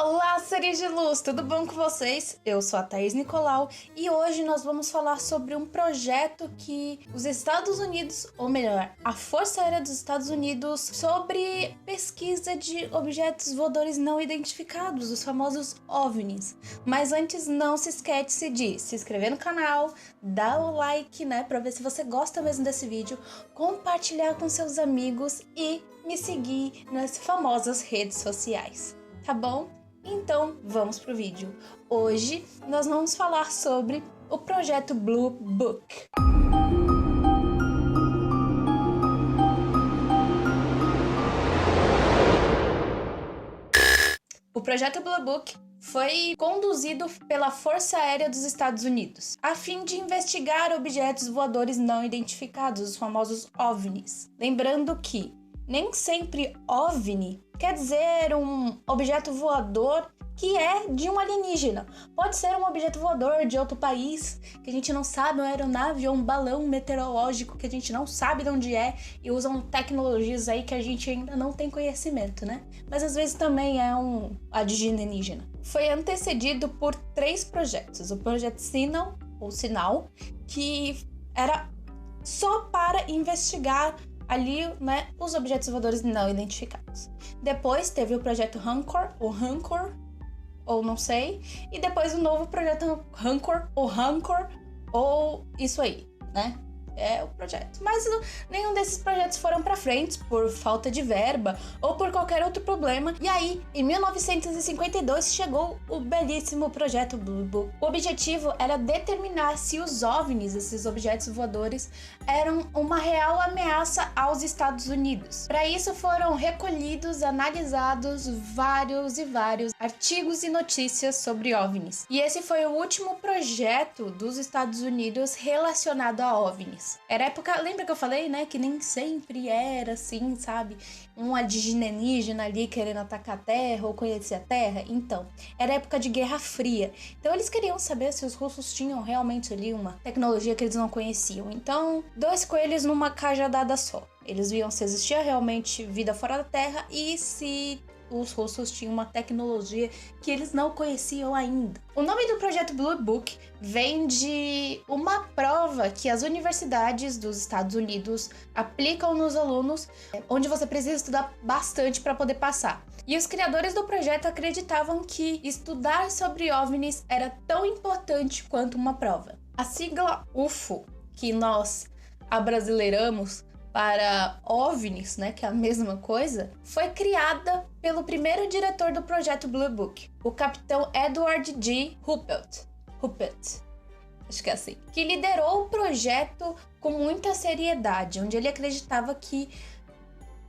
Olá, seres de luz, tudo bom com vocês? Eu sou a Thaís Nicolau e hoje nós vamos falar sobre um projeto que os Estados Unidos, ou melhor, a Força Aérea dos Estados Unidos, sobre pesquisa de objetos voadores não identificados, os famosos OVNIs. Mas antes, não se esquece de se inscrever no canal, dar o like, pra ver se você gosta mesmo desse vídeo, compartilhar com seus amigos e me seguir nas famosas redes sociais. Tá bom? Então vamos pro vídeo. Hoje nós vamos falar sobre o projeto Blue Book. O projeto Blue Book foi conduzido pela Força Aérea dos Estados Unidos, a fim de investigar objetos voadores não identificados, os famosos OVNIs. Lembrando que nem sempre OVNI quer dizer um objeto voador que é de um alienígena. Pode ser um objeto voador de outro país, que a gente não sabe, uma aeronave ou um balão meteorológico que a gente não sabe de onde é e usam tecnologias aí que a gente ainda não tem conhecimento, Mas às vezes também é um alienígena. Foi antecedido por 3 projetos. O projeto Signal, ou Sinal, que era só para investigar ali, os objetos voadores não identificados. Depois teve o projeto Rancor, ou não sei, e depois o novo projeto Rancor, ou isso aí, É o projeto. Mas nenhum desses projetos foram pra frente por falta de verba ou por qualquer outro problema. E aí, em 1952, chegou o belíssimo projeto Blue Book. O objetivo era determinar se os OVNIs, esses objetos voadores, eram uma real ameaça aos Estados Unidos. Para isso foram recolhidos, analisados vários artigos e notícias sobre OVNIs. E esse foi o último projeto dos Estados Unidos relacionado a OVNIs. Era época, lembra que eu falei, que nem sempre era assim, sabe? Um alienígena ali querendo atacar a Terra ou conhecer a Terra. Então, era época de Guerra Fria. Então, eles queriam saber se os russos tinham realmente ali uma tecnologia que eles não conheciam. Então, 2 coelhos numa cajadada só. Eles viam se existia realmente vida fora da Terra e se os russos tinham uma tecnologia que eles não conheciam ainda. O nome do projeto Blue Book vem de uma prova que as universidades dos Estados Unidos aplicam nos alunos, onde você precisa estudar bastante para poder passar. E os criadores do projeto acreditavam que estudar sobre OVNIs era tão importante quanto uma prova. A sigla UFO, que nós abrasileiramos para OVNIs, que é a mesma coisa, foi criada pelo primeiro diretor do projeto Blue Book, o capitão Edward G. Ruppelt, acho que é assim, que liderou o projeto com muita seriedade, onde ele acreditava que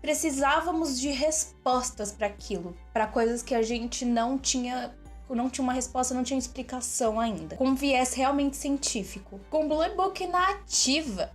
precisávamos de respostas para aquilo, para coisas que a gente não tinha uma resposta, não tinha explicação ainda, com um viés realmente científico. Com Blue Book na ativa,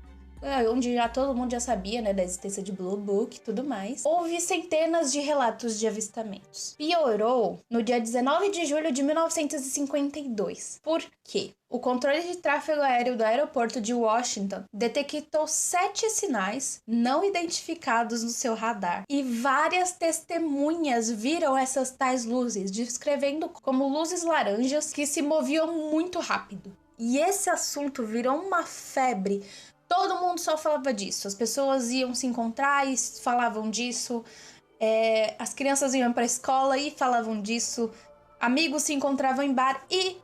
onde todo mundo já sabia, da existência de Blue Book e tudo mais, houve centenas de relatos de avistamentos. Piorou no dia 19 de julho de 1952. Por quê? O controle de tráfego aéreo do aeroporto de Washington detectou 7 sinais não identificados no seu radar. E várias testemunhas viram essas tais luzes, descrevendo como luzes laranjas que se moviam muito rápido. E esse assunto virou uma febre. Todo mundo só falava disso. As pessoas iam se encontrar e falavam disso. As crianças iam para a escola e falavam disso. Amigos se encontravam em bar e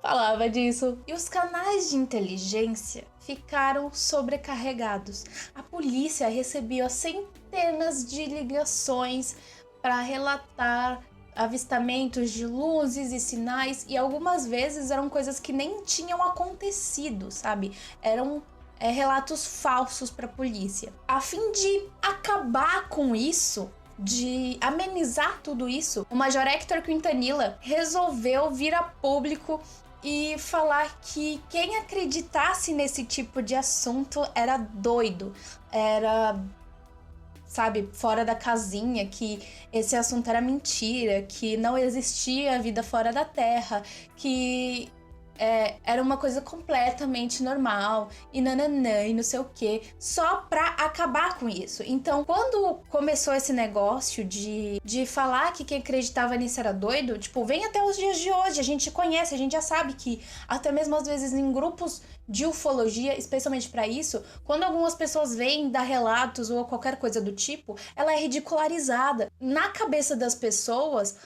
falavam disso. E os canais de inteligência ficaram sobrecarregados. A polícia recebia centenas de ligações para relatar avistamentos de luzes e sinais. E algumas vezes eram coisas que nem tinham acontecido, sabe? Eram relatos falsos para a polícia. A fim de acabar com isso, de amenizar tudo isso, o Major Hector Quintanilla resolveu vir a público e falar que quem acreditasse nesse tipo de assunto era doido, era, fora da casinha, que esse assunto era mentira, que não existia vida fora da Terra, que era uma coisa completamente normal, e nananã, e não sei o quê, só pra acabar com isso. Então, quando começou esse negócio de falar que quem acreditava nisso era doido, tipo, vem até os dias de hoje, a gente conhece, a gente já sabe que até mesmo às vezes em grupos de ufologia, especialmente pra isso, quando algumas pessoas vêm dar relatos ou qualquer coisa do tipo, ela é ridicularizada. Na cabeça das pessoas,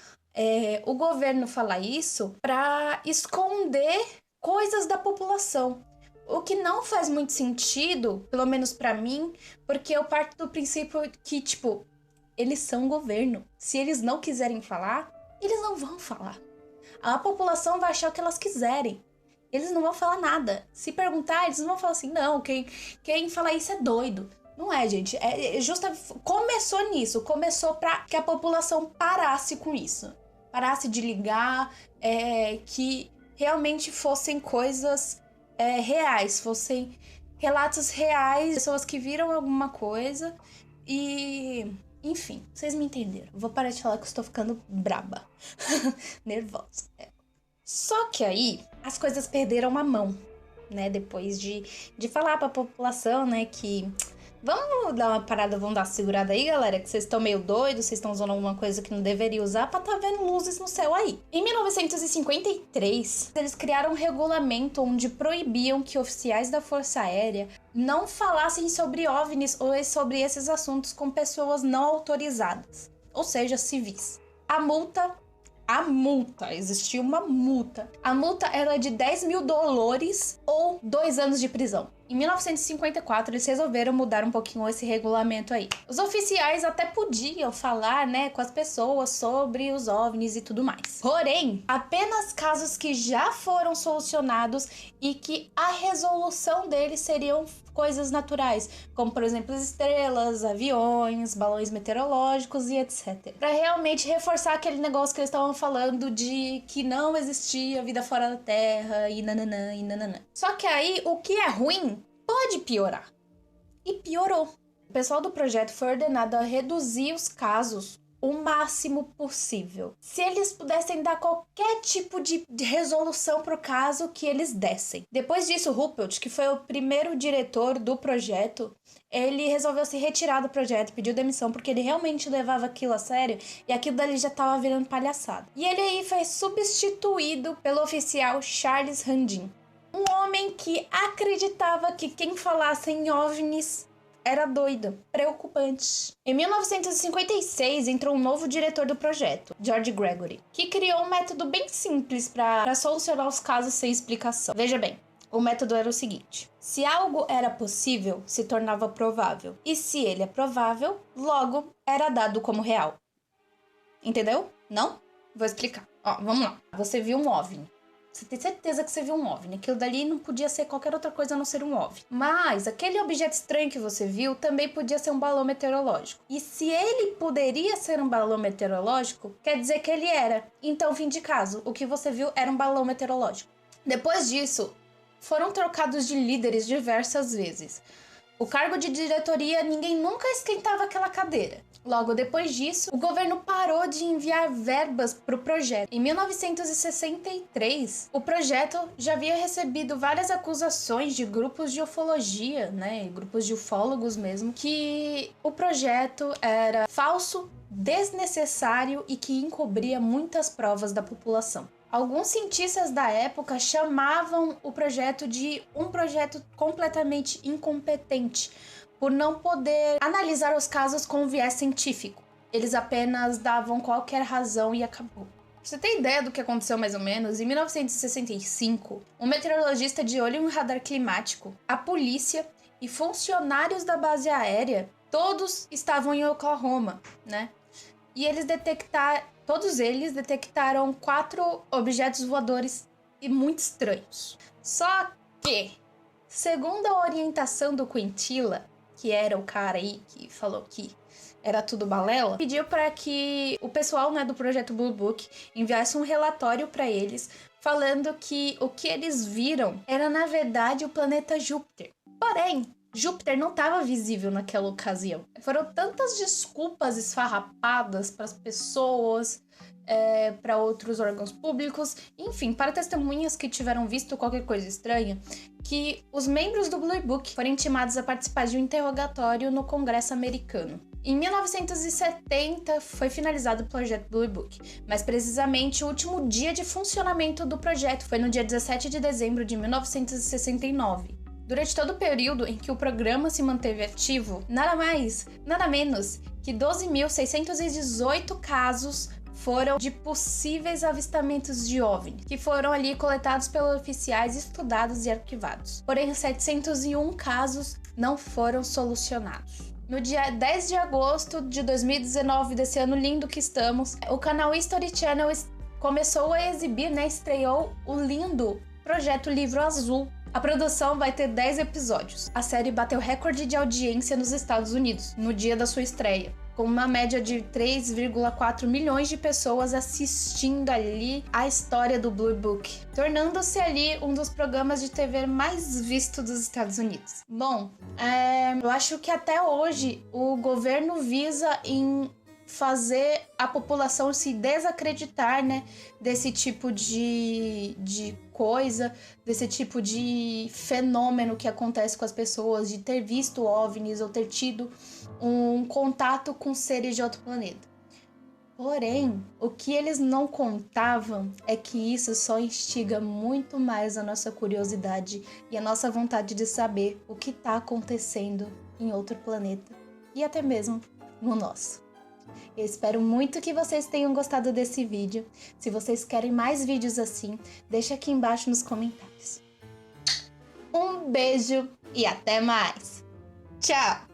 o governo fala isso pra esconder coisas da população. O que não faz muito sentido, pelo menos pra mim, porque eu parto do princípio que, tipo, eles são governo. Se eles não quiserem falar, eles não vão falar. A população vai achar o que elas quiserem. Eles não vão falar nada. Se perguntar, eles não vão falar assim, não, quem fala isso é doido. Não é, gente. Começou nisso. Começou pra que a população parasse com isso. Parasse de ligar, que realmente fossem coisas reais, fossem relatos reais, pessoas que viram alguma coisa e... Enfim, vocês me entenderam. Vou parar de falar que eu estou ficando braba. Nervosa. Só que aí, as coisas perderam a mão, né? Depois de falar pra população, né, que... Vamos dar uma parada, vamos dar uma segurada aí, galera, que vocês estão meio doidos, vocês estão usando alguma coisa que não deveria usar pra tá vendo luzes no céu aí. Em 1953, eles criaram um regulamento onde proibiam que oficiais da Força Aérea não falassem sobre OVNIs ou sobre esses assuntos com pessoas não autorizadas, ou seja, civis. A multa, existia uma multa. A multa era de $10 mil ou 2 anos de prisão. Em 1954, eles resolveram mudar um pouquinho esse regulamento aí. Os oficiais até podiam falar, né, com as pessoas sobre os OVNIs e tudo mais. Porém, apenas casos que já foram solucionados e que a resolução deles seriam coisas naturais, como, por exemplo, estrelas, aviões, balões meteorológicos e etc. Para realmente reforçar aquele negócio que eles estavam falando de que não existia vida fora da Terra e nananã e nananã. Só que aí, o que é ruim pode piorar. E piorou. O pessoal do projeto foi ordenado a reduzir os casos o máximo possível. Se eles pudessem dar qualquer tipo de resolução pro caso, que eles dessem. Depois disso, Ruppelt, que foi o primeiro diretor do projeto, ele resolveu se retirar do projeto, pediu demissão, porque ele realmente levava aquilo a sério e aquilo dali já tava virando palhaçada. E ele aí foi substituído pelo oficial Charles Randin. Um homem que acreditava que quem falasse em OVNIs era doido, preocupante. Em 1956, entrou um novo diretor do projeto, George Gregory, que criou um método bem simples para solucionar os casos sem explicação. Veja bem, o método era o seguinte: se algo era possível, se tornava provável. E se ele é provável, logo era dado como real. Entendeu? Não? Vou explicar. Ó, vamos lá. Você viu um OVNI. Você tem certeza que você viu um OVNI. Aquilo dali não podia ser qualquer outra coisa a não ser um OVNI. Mas aquele objeto estranho que você viu também podia ser um balão meteorológico. E se ele poderia ser um balão meteorológico, quer dizer que ele era. Então, fim de caso, o que você viu era um balão meteorológico. Depois disso, foram trocados de líderes diversas vezes. O cargo de diretoria, ninguém nunca esquentava aquela cadeira. Logo depois disso, o governo parou de enviar verbas para o projeto. Em 1963, o projeto já havia recebido várias acusações de grupos de ufologia, né, grupos de ufólogos mesmo, que o projeto era falso, desnecessário e que encobria muitas provas da população. Alguns cientistas da época chamavam o projeto de um projeto completamente incompetente, por não poder analisar os casos com viés científico. Eles apenas davam qualquer razão e acabou. Pra você ter ideia do que aconteceu mais ou menos, em 1965, um meteorologista de olho em um radar climático, a polícia e funcionários da base aérea, todos estavam em Oklahoma, né? E todos eles detectaram 4 objetos voadores e muito estranhos. Só que, segundo a orientação do Quintila, que era o cara aí que falou que era tudo balela, pediu para que o pessoal, né, do projeto Blue Book enviasse um relatório para eles falando que o que eles viram era, na verdade, o planeta Júpiter. Porém, Júpiter não estava visível naquela ocasião. Foram tantas desculpas esfarrapadas para as pessoas para outros órgãos públicos, enfim, para testemunhas que tiveram visto qualquer coisa estranha, que os membros do Blue Book foram intimados a participar de um interrogatório no Congresso americano. Em 1970 foi finalizado o projeto Blue Book, mas precisamente o último dia de funcionamento do projeto foi no dia 17 de dezembro de 1969. Durante todo o período em que o programa se manteve ativo, nada mais, nada menos que 12.618 casos foram de possíveis avistamentos de OVNI, que foram ali coletados pelos oficiais, estudados e arquivados. Porém, 701 casos não foram solucionados. No dia 10 de agosto de 2019, desse ano lindo que estamos, o canal History Channel começou a exibir, estreou o lindo projeto Livro Azul. A produção vai ter 10 episódios. A série bateu recorde de audiência nos Estados Unidos, no dia da sua estreia, com uma média de 3,4 milhões de pessoas assistindo ali a história do Blue Book, tornando-se ali um dos programas de TV mais vistos dos Estados Unidos. Bom, eu acho que até hoje o governo visa em fazer a população se desacreditar, desse tipo de coisa, desse tipo de fenômeno que acontece com as pessoas, de ter visto OVNIs ou ter tido um contato com seres de outro planeta. Porém, o que eles não contavam é que isso só instiga muito mais a nossa curiosidade e a nossa vontade de saber o que está acontecendo em outro planeta e até mesmo no nosso. Eu espero muito que vocês tenham gostado desse vídeo. Se vocês querem mais vídeos assim, deixa aqui embaixo nos comentários. Um beijo e até mais! Tchau!